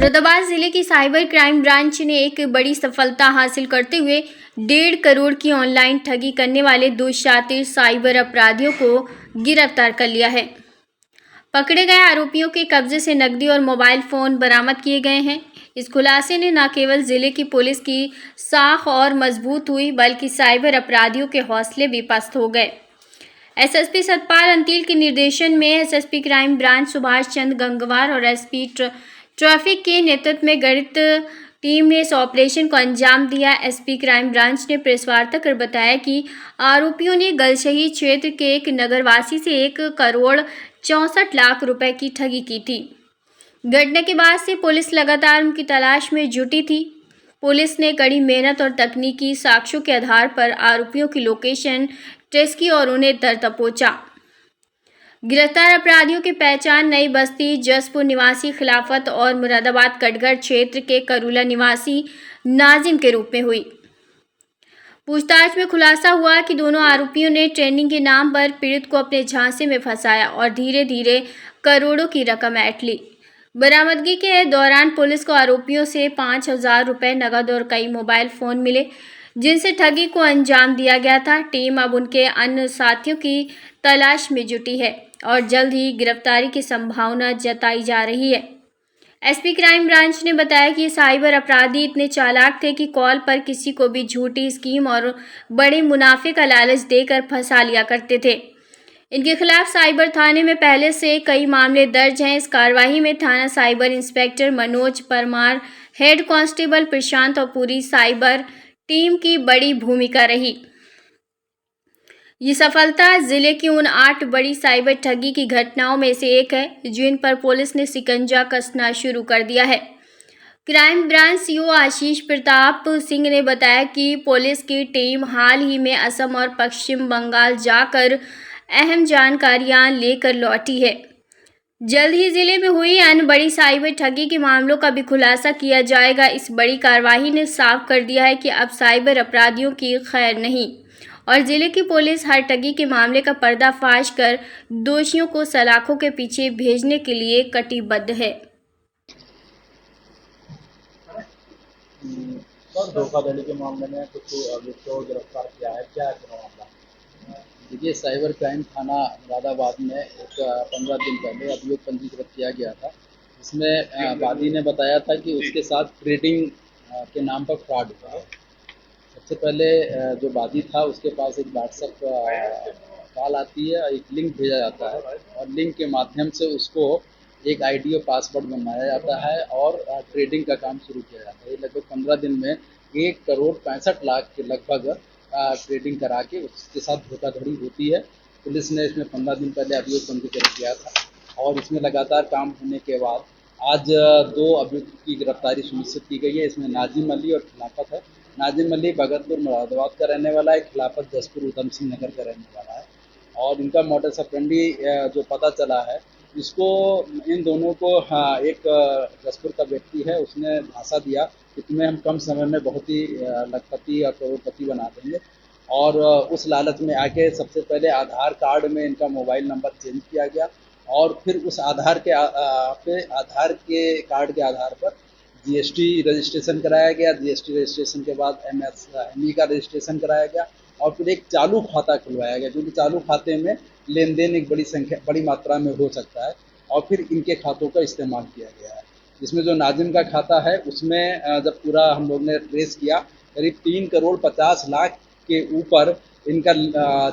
मुरादाबाद जिले की cyber crime branch ने एक बड़ी सफलता हासिल करते हुए 1.5 करोड़ की ऑनलाइन ठगी करने वाले 2 शातिर साइबर अपराधियों को गिरफ्तार कर लिया है। पकड़े गए आरोपियों के कब्जे से नकदी और मोबाइल फोन बरामद किए गए हैं। इस खुलासे ने न केवल जिले की पुलिस की साख और मजबूत हुई, बल्कि साइबर अपराधियों के हौसले भी पस्त हो गए। एसएसपी सतपाल अंतिल के निर्देशन में SSP crime branch Subhash Chandra Gangwar और एसपी ट्रैफिक के नेतृत्व में गठित टीम ने इस ऑपरेशन को अंजाम दिया। एसपी क्राइम ब्रांच ने प्रेस वार्ता कर बताया कि आरोपियों ने गलशही क्षेत्र के एक नगरवासी से 1,64,00,000 रुपए की ठगी की थी। घटना के बाद से पुलिस लगातार उनकी तलाश में जुटी थी। पुलिस ने कड़ी मेहनत और तकनीकी साक्ष्यों के आधार पर आरोपियों की लोकेशन ट्रेस की और उन्हें दर दबोचा। गिरफ्तार अपराधियों की पहचान नई बस्ती जसपुर निवासी खिलाफत और मुरादाबाद कटघर क्षेत्र के करूला निवासी नाजिम के रूप में हुई। पूछताछ में खुलासा हुआ कि दोनों आरोपियों ने ट्रेनिंग के नाम पर पीड़ित को अपने झांसे में फंसाया और धीरे धीरे करोड़ों की रकम ऐंठ ली। बरामदगी के दौरान पुलिस को आरोपियों से 5,000 रुपए नकद और कई मोबाइल फोन मिले, जिनसे ठगी को अंजाम दिया गया था। टीम अब उनके अन्य साथियों की तलाश में जुटी है और जल्द ही गिरफ्तारी की संभावना जताई जा रही है। एसपी क्राइम ब्रांच ने बताया कि साइबर अपराधी इतने चालाक थे कि कॉल पर किसी को भी झूठी स्कीम और बड़े मुनाफे का लालच देकर फंसा लिया करते थे। इनके खिलाफ साइबर थाने में पहले से कई मामले दर्ज हैं। इस कार्रवाई में थाना cyber inspector Manoj Parmar, head constable Prashant और पूरी साइबर टीम की बड़ी भूमिका रही। ये सफलता जिले की उन 8 बड़ी साइबर ठगी की घटनाओं में से एक है, जिन पर पुलिस ने शिकंजा कसना शुरू कर दिया है। क्राइम ब्रांच सीओ आशीष प्रताप सिंह ने बताया कि पुलिस की टीम हाल ही में असम और पश्चिम बंगाल जाकर अहम जानकारियां लेकर लौटी है। जल्द ही जिले में हुई अन्य बड़ी साइबर ठगी के मामलों का भी खुलासा किया जाएगा। इस बड़ी कार्रवाई ने साफ कर दिया है कि अब साइबर अपराधियों की खैर नहीं और जिले की पुलिस हर ठगी के मामले का पर्दाफाश कर दोषियों को सलाखों के पीछे भेजने के लिए कटिबद्ध है। धोखाधड़ी के मामले में कुछ अभियुक्तों को गिरफ्तार किया है, क्या है पूरा मामला? देखिए, साइबर क्राइम थाना मुरादाबाद में एक 15 दिन पहले अभियोग पंजीकृत किया गया था। इसमें वादी ने बताया था कि उसके साथ ट्रेडिंग के नाम पर फ्रॉड हुआ है। सबसे पहले जो वादी था उसके पास एक व्हाट्सएप कॉल आती है, एक लिंक भेजा जाता है और लिंक के माध्यम से उसको एक आईडी और पासवर्ड बनाया जाता है और ट्रेडिंग का काम शुरू किया जाता है। ये लगभग 15 दिन में 1,65,00,000 के लगभग ट्रेडिंग करा के उसके साथ धोखाधड़ी होती है। पुलिस ने इसमें 15 दिन पहले अभियोग पंजीकृत किया था और इसमें लगातार काम होने के बाद आज 2 अभियुक्त की गिरफ्तारी सुनिश्चित की गई है। इसमें नाजिम अली और खिलाफत है। नाजिम अली भगतपुर मुरादाबाद का रहने वाला है, खिलाफत जसपुर उधम सिंह नगर का रहने वाला है और इनका मॉडस ऑपरेंडी जो पता चला है, इसको इन दोनों को एक जसपुर का व्यक्ति है, उसने झांसा दिया कि तुम्हें हम कम समय में बहुत ही लखपति और करोड़पति बना देंगे और उस लालच में आके सबसे पहले आधार कार्ड में इनका मोबाइल नंबर चेंज किया गया और फिर उस आधार के कार्ड के आधार पर जीएसटी रजिस्ट्रेशन कराया गया। जीएसटी रजिस्ट्रेशन के बाद एमएसएमई का रजिस्ट्रेशन कराया गया और फिर एक चालू खाता खुलवाया गया, क्योंकि चालू खाते में लेन देन एक बड़ी मात्रा में हो सकता है और फिर इनके खातों का इस्तेमाल किया गया है। इसमें जो नाजिम का खाता है उसमें जब पूरा हम लोग ने ट्रेस किया, करीब 3,50,00,000 के ऊपर इनका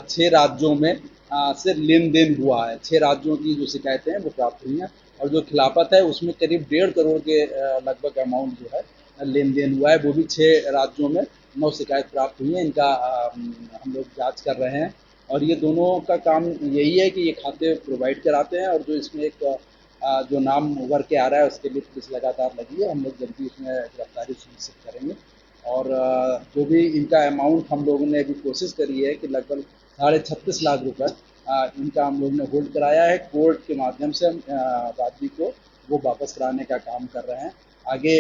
6 राज्यों में से लेन देन हुआ है। 6 राज्यों की जो शिकायतें हैं वो प्राप्त हुई हैं और जो खिलाफत है उसमें करीब 1.5 करोड़ के लगभग अमाउंट जो है लेन देन हुआ है। वो भी 6 राज्यों में 9 शिकायत प्राप्त हुई हैं। इनका हम लोग जांच कर रहे हैं और ये दोनों का काम यही है कि ये खाते प्रोवाइड कराते हैं और जो इसमें एक जो नाम उभर के आ रहा है उसके लिए पुलिस लगातार लगी है। हम लोग जल्दी इसमें गिरफ्तारी सुनिश्चित करेंगे और जो भी इनका अमाउंट हम लोगों ने अभी कोशिश करी है कि लगभग 36.5 लाख रुपए इनका हम लोग ने होल्ड कराया है। कोर्ट के माध्यम से हम वादी को वो वापस कराने का काम कर रहे हैं। आगे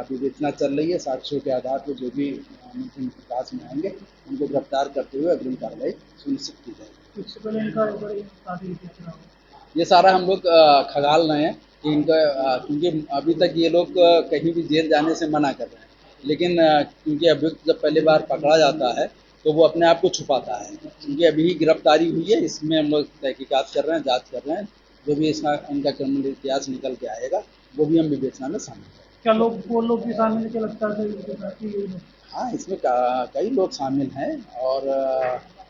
विवेचना चल रही है, साक्ष्यों के आधार पर जो भी मुमकिन प्रकाश में आएंगे उनको गिरफ्तार करते हुए अग्रिम कार्रवाई सुनिश्चित की जाएगी। ये सारा हम लोग खंगाल रहे हैं कि इनका क्योंकि अभी तक ये लोग कहीं भी जेल जाने से मना कर रहे हैं, लेकिन क्योंकि अभियुक्त जब पहली बार पकड़ा जाता है तो वो अपने आप को छुपाता है। क्योंकि अभी ही गिरफ्तारी हुई है, इसमें हम लोग तहकीकात कर रहे हैं, जांच कर रहे हैं। जो भी इसका उनका क्रिमिनल इतिहास निकल के आएगा वो भी हम विवेचना में शामिल करेंगे। क्या लोग वो लोग भी शामिल है, क्या लगता है सर इनके साथ ही यही लोग? हाँ, इसमें कई लोग शामिल हैं और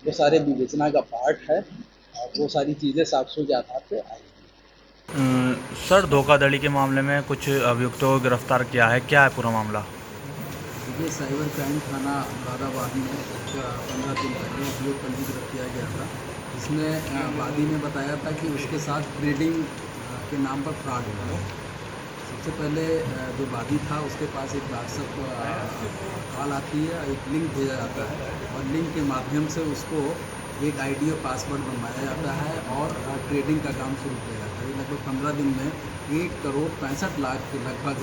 वो सारे विवेचना का पार्ट है और वो सारी चीज़ें साक्ष्यों के आधार पे आएगी। सर, धोखाधड़ी के मामले में कुछ अभियुक्तों को गिरफ्तार किया है, क्या है पूरा मामला? ये साइबर क्राइम थाना मुरादाबाद में 15 दिन पहले अभियोग पंजीकृत किया गया था, जिसमें वादी ने बताया था कि उसके साथ ट्रेडिंग के नाम पर फ्रॉड हुआ है। सबसे पहले जो वादी था उसके पास एक व्हाट्सएप कॉल आती है, एक लिंक भेजा जाता है और लिंक के माध्यम से उसको एक आईडी और पासवर्ड बनवाया जाता है और ट्रेडिंग का काम शुरू किया जाता है। लगभग 15 दिन में 1,65,00,000 के लगभग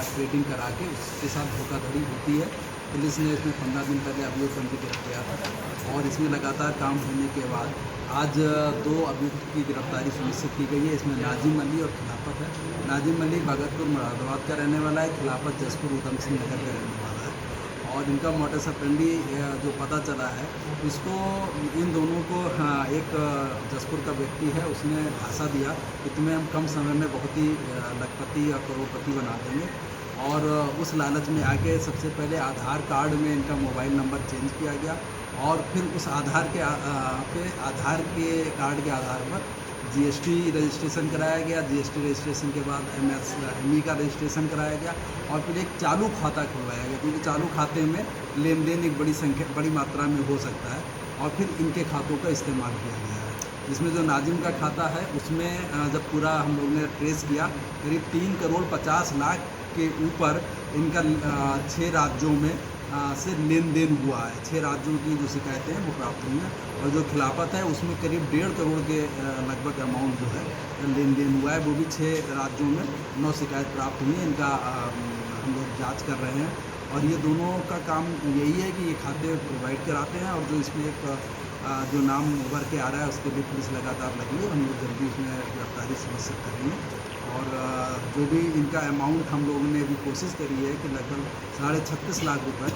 ट्रेडिंग करा के उसके साथ धोखाधड़ी होती है। पुलिस ने इसमें 15 दिन पहले अभियोग पंजीकृत किया था और इसमें लगातार काम होने के बाद आज 2 अभियुक्त की गिरफ्तारी सुनिश्चित की गई है। इसमें नाजिम अली और खिलाफत है। नाजिम अली भगतपुर मुरादाबाद का रहने वाला है, खिलाफत जसपुर उधम सिंह नगर का रहने वाला है और इनका मोटस ऑपरेंडी जो पता चला है इसको, इन दोनों को एक जसपुर का व्यक्ति है, उसने झांसा दिया कि तुम्हें हम कम समय में बहुत ही लखपति या करोड़पति बना देंगे और उस लालच में आके सबसे पहले आधार कार्ड में इनका मोबाइल नंबर चेंज किया गया और फिर उस आधार के कार्ड के आधार पर जीएसटी रजिस्ट्रेशन कराया गया। जीएसटी रजिस्ट्रेशन के बाद एमएसएमई का रजिस्ट्रेशन कराया गया और फिर एक चालू खाता खुलवाया गया, क्योंकि चालू खाते में लेन देन एक बड़ी मात्रा में हो सकता है और फिर इनके खातों का इस्तेमाल किया गया है। जिसमें जो नाजिम का खाता है उसमें जब पूरा हम लोग ने ट्रेस किया, करीब 3,50,00,000 के ऊपर इनका 6 राज्यों में से लेन देन हुआ है। 6 राज्यों की जो शिकायतें हैं वो प्राप्त हुई हैं और जो खिलाफत है उसमें करीब 1.5 करोड़ के लगभग अमाउंट जो है लेन देन हुआ है। वो भी 6 राज्यों में 9 शिकायत प्राप्त हुई है। इनका हम लोग जांच कर रहे हैं और ये दोनों का काम यही है कि ये खाते प्रोवाइड कराते हैं और जो इसमें एक जो नाम उभर के आ रहा है उसके लिए पुलिस लगातार लगी है। हम लोग जल्दी उसमें गिरफ्तारी सुनिश्चित करेंगे और जो भी इनका अमाउंट हम लोगों ने अभी कोशिश करी है कि लगभग 36.5 लाख रुपए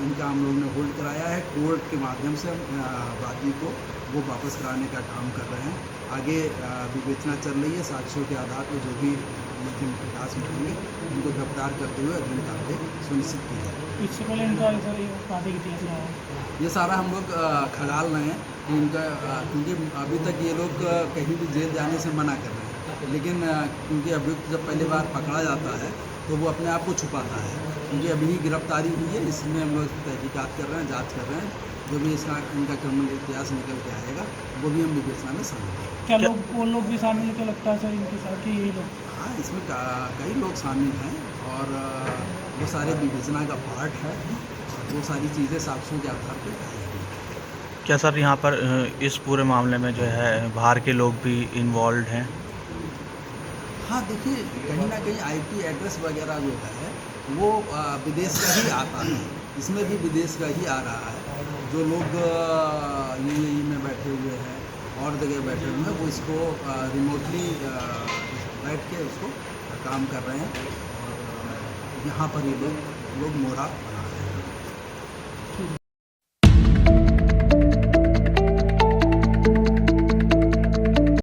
इनका हम लोगों ने होल्ड कराया है। कोर्ट के माध्यम से हम वादी को वो वापस कराने का काम कर रहे हैं। आगे विवेचना चल रही है, साक्ष्यों के आधार पर जो भी मुख्य प्रकाश मिलेंगे उनको गिरफ्तार करते हुए अग्रिम कार्रवाई सुनिश्चित की जाए। इससे पहले इनका सर काटे की इतिहास रहा है, ये सारा हम लोग खंगाल रहे हैं कि इनका, क्योंकि अभी तक ये लोग कहीं भी जेल जाने से मना कर रहे हैं, लेकिन क्योंकि अभियुक्त जब पहली बार पकड़ा जाता है तो वो अपने आप को छुपाता है। क्योंकि अभी ही गिरफ्तारी हुई है, इसमें हम लोग तहकीकात कर रहे हैं, जांच कर रहे हैं। जो भी इसका इनका क्रिमिनल इतिहास निकल के आएगा वो भी हम विवेचना में शामिल करेंगे। क्या लोग वो लोग भी शामिल है, क्या लगता है सर इनके साथ ही यही लोग? हाँ, इसमें कई लोग शामिल हैं और वो सारे विवेचना का पार्ट है। वो सारी चीज़ें साक्ष्यों के आधार पर आएगी। क्या सर यहाँ पर इस पूरे मामले में जो है बाहर के लोग भी इन्वॉल्व हैं? हाँ, देखिए कहीं ना कहीं आईपी एड्रेस वगैरह जो है वो विदेश का ही आता है। इसमें भी विदेश का ही आ रहा है। जो लोग यूएई में बैठे हुए हैं और जगह बैठे हुए हैं वो इसको रिमोटली बैठ के उसको काम कर रहे हैं और यहाँ पर ये लोग मोहरा